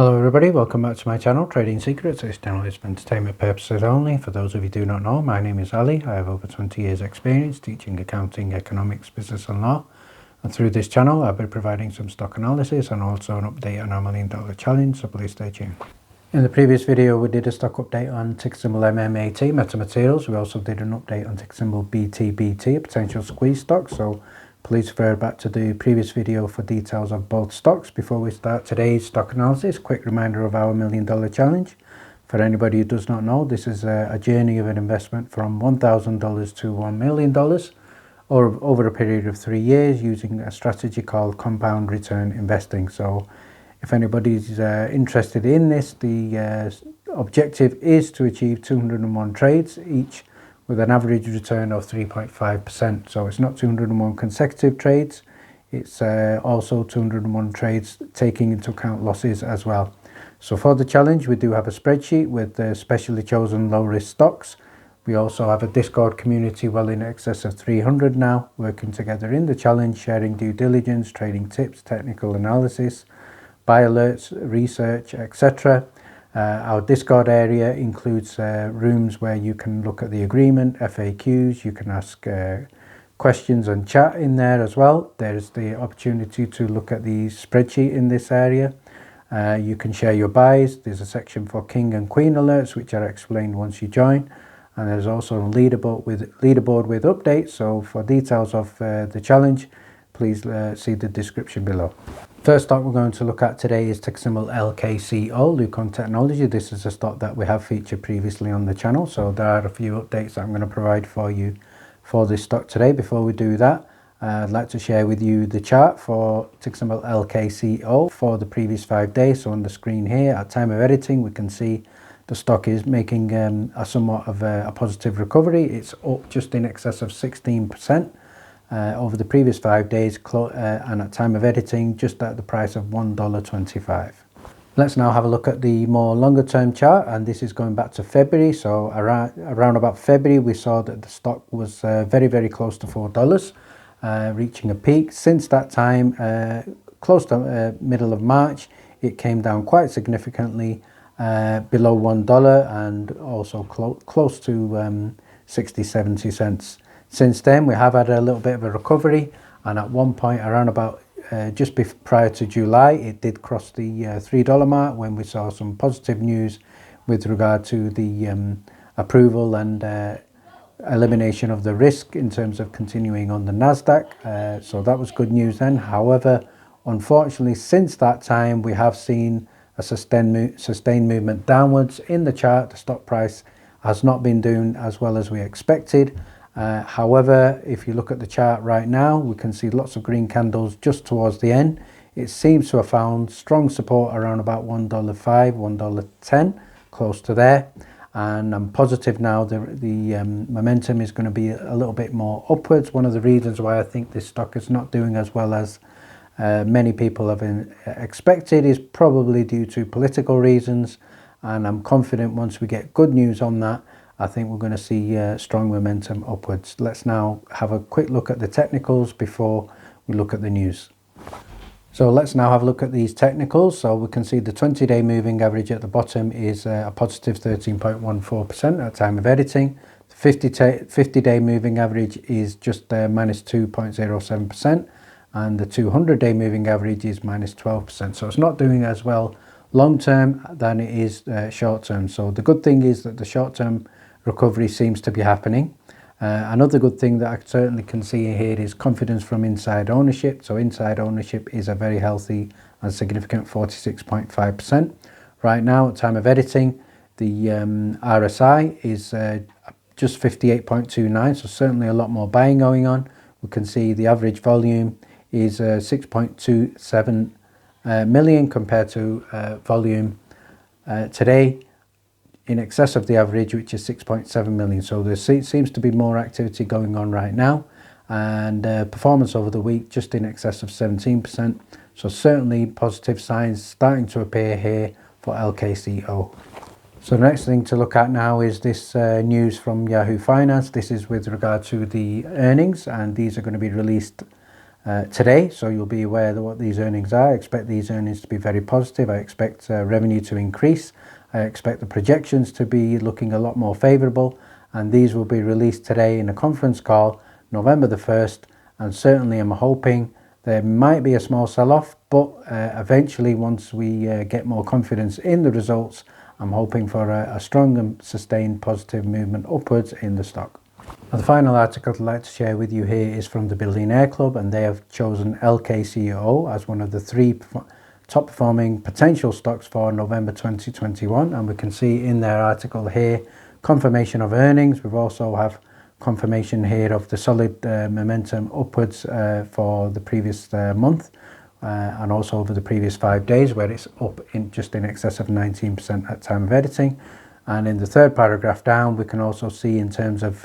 Hello everybody, welcome back to my channel, Trading Secrets. This channel is for entertainment purposes only. For those of you who do not know, my name is Ali. I have over 20 years experience teaching accounting, economics, business and law. And through this channel, I'll be providing some stock analysis and also an update on our $1 million challenge, so please stay tuned. In the previous video, we did a stock update on ticker symbol MMAT, Metamaterials. We also did an update on ticker symbol BTBT, a potential squeeze stock. So please refer back to the previous video for details of both stocks. Before we start today's stock analysis, quick reminder of our $1 million challenge. For anybody who does not know, this is a journey of an investment from $1,000 to $1 million or over a period of 3 years using a strategy called compound return investing. So if anybody's interested in this, the objective is to achieve 201 trades each with an average return of 3.5%. So it's not 201 consecutive trades, it's also 201 trades taking into account losses as well. So for the challenge, we do have a spreadsheet with specially chosen low risk stocks. We also have a Discord community well in excess of 300 now, working together in the challenge, sharing due diligence, trading tips, technical analysis, buy alerts, research, etc. Our Discord area includes rooms where you can look at the agreement, FAQs, you can ask questions and chat in there as well. There's the opportunity to look at the spreadsheet in this area. You can share your buys. There's a section for King and Queen alerts, which are explained once you join. And there's also a leaderboard with updates. So for details of the challenge, please see the description below. First stock we're going to look at today is ticker symbol LKCO, Luokung Technology. This is a stock that we have featured previously on the channel, so there are a few updates that I'm going to provide for you for this stock today. Before we do that, I'd like to share with you the chart for ticker symbol LKCO for the previous 5 days. So on the screen here, at time of editing, we can see the stock is making a somewhat of a positive recovery. It's up just in excess of 16%. Over the previous 5 days, and at time of editing, just at the price of $1.25. Let's now have a look at the more longer term chart, and this is going back to February. So around about February, we saw that the stock was very close to $4, reaching a peak. Since that time, close to middle of March, it came down quite significantly below $1 and also close to 60-70 cents. Since then, we have had a little bit of a recovery, and at one point around about just prior to July, it did cross the $3 mark when we saw some positive news with regard to the approval and elimination of the risk in terms of continuing on the NASDAQ. So that was good news then. However, unfortunately, since that time, we have seen a sustained movement downwards in the chart. The stock price has not been doing as well as we expected. However, if you look at the chart right now, we can see lots of green candles just towards the end. It seems to have found strong support around about $1.05, $1.10, close to there. And I'm positive now the momentum is going to be a little bit more upwards. One of the reasons why I think this stock is not doing as well as many people have expected is probably due to political reasons. And I'm confident once we get good news on that, I think we're going to see strong momentum upwards. Let's now have a quick look at the technicals before we look at the news. So let's now have a look at these technicals. So we can see the 20-day moving average at the bottom is a positive 13.14% at time of editing. The 50-day moving average is just minus 2.07%, and the 200-day moving average is minus 12%. So it's not doing as well long term than it is short term. So the good thing is that the short term recovery seems to be happening. Another good thing that I certainly can see here is confidence from inside ownership. So inside ownership is a very healthy and significant 46.5%. Right now, at time of editing, the RSI is just 58.29, so certainly a lot more buying going on. We can see the average volume is 6.27 million compared to volume today in excess of the average, which is 6.7 million. So there seems to be more activity going on right now, and performance over the week just in excess of 17%. So certainly positive signs starting to appear here for LKCO. So the next thing to look at now is this news from Yahoo Finance. This is with regard to the earnings, and these are going to be released today, so you'll be aware of what these earnings are. I expect these earnings to be very positive. I expect revenue to increase. I expect the projections to be looking a lot more favourable, and these will be released today in a conference call November the 1st, and certainly I'm hoping there might be a small sell-off, but eventually once we get more confidence in the results, I'm hoping for a strong and sustained positive movement upwards in the stock. Now, the final article I'd like to share with you here is from the Billionaire Club, and they have chosen LKCO as one of the 3 top performing potential stocks for November 2021, and we can see in their article here confirmation of earnings. We also have confirmation here of the solid momentum upwards for the previous month and also over the previous 5 days, where it's up in just in excess of 19% at time of editing. And in the third paragraph down, we can also see in terms of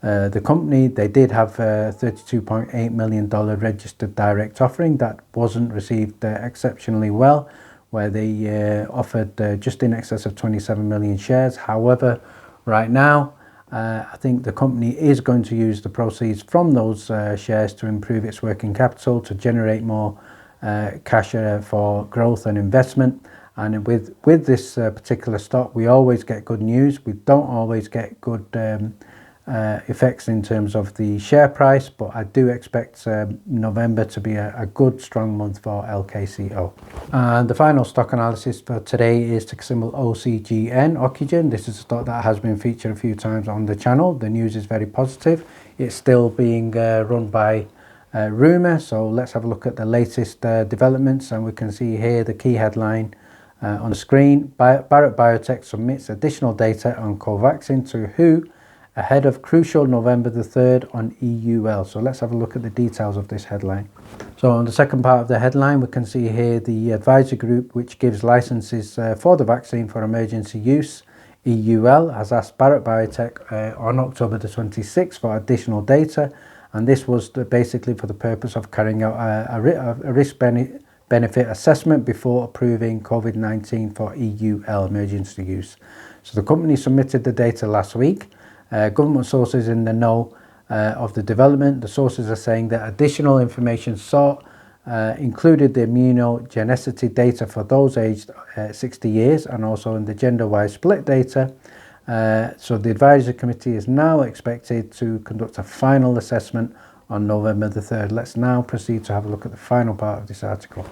the company, they did have a $32.8 million registered direct offering that wasn't received exceptionally well, where they offered just in excess of 27 million shares. However, right now, I think the company is going to use the proceeds from those shares to improve its working capital, to generate more cash for growth and investment. And with this particular stock, we always get good news. We don't always get good effects in terms of the share price, but I do expect November to be a good strong month for LKCO. And the final stock analysis for today is ticker symbol OCGN Ocugen. This is a stock that has been featured a few times on the channel. The news is very positive. It's still being run by rumour, so let's have a look at the latest developments, and we can see here the key headline on the screen. Barrett Biotech submits additional data on Covaxin to WHO ahead of crucial November the 3rd on EUL. So let's have a look at the details of this headline. So on the second part of the headline, we can see here the advisory group which gives licenses for the vaccine for emergency use, EUL, has asked Barrett Biotech on October the 26th for additional data, and this was basically for the purpose of carrying out a risk-benefit assessment before approving COVID-19 for EUL emergency use. So the company submitted the data last week. Government sources in the know of the development. The sources are saying that additional information sought included the immunogenicity data for those aged 60 years and also in the gender-wise split data. So the advisory committee is now expected to conduct a final assessment on November the 3rd. Let's now proceed to have a look at the final part of this article.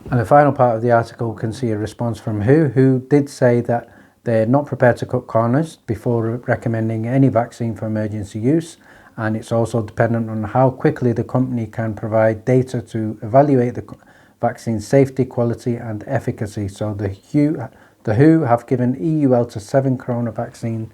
And the final part of the article can see a response from WHO did say that they're not prepared to cut corners before recommending any vaccine for emergency use, and it's also dependent on how quickly the company can provide data to evaluate the vaccine's safety, quality and efficacy. So the WHO have given EUL to 7 corona vaccine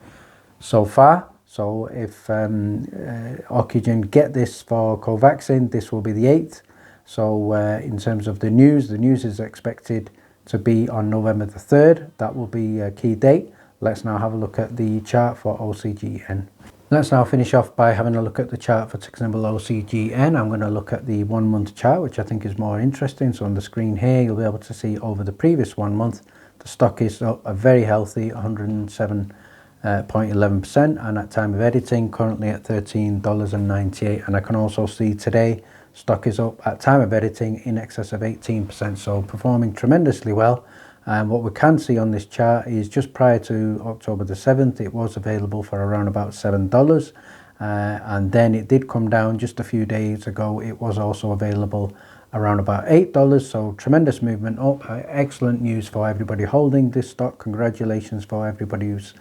so far. So if Ocugen get this for Covaxin, this will be the 8th. So in terms of the news is expected to be on November the 3rd. That will be a key date. Let's now have a look at the chart for OCGN. Let's now finish off by having a look at the chart for ticker symbol OCGN. I'm going to look at the 1 month chart, which I think is more interesting. So on the screen here, you'll be able to see over the previous 1 month, the stock is up a very healthy 107.11%, and at time of editing, currently at $13.98. And I can also see today, stock is up at time of editing in excess of 18%, so performing tremendously well. And what we can see on this chart is just prior to October the 7th, it was available for around about $7. And then it did come down just a few days ago. It was also available around about $8. So tremendous movement up. Excellent news for everybody holding this stock. Congratulations for everybody who's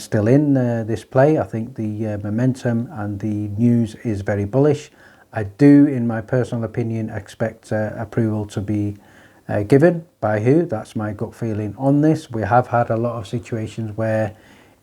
still in this play. I think the momentum and the news is very bullish. I do, in my personal opinion, expect approval to be given by WHO. That's my gut feeling on this. We have had a lot of situations where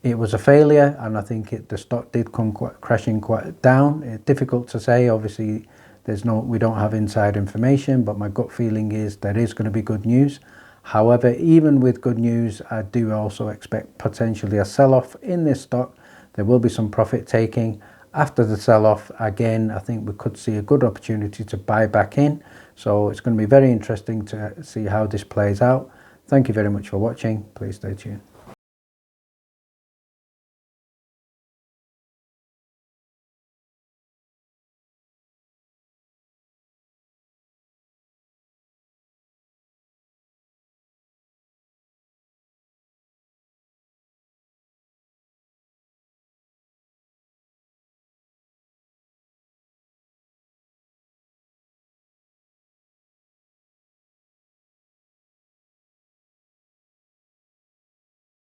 it was a failure, and I think the stock did come crashing quite down. It's difficult to say. Obviously, we don't have inside information, but my gut feeling is there is going to be good news. However, even with good news, I do also expect potentially a sell-off in this stock. There will be some profit taking. After the sell-off, again, I think we could see a good opportunity to buy back in. So it's going to be very interesting to see how this plays out. Thank you very much for watching. Please stay tuned.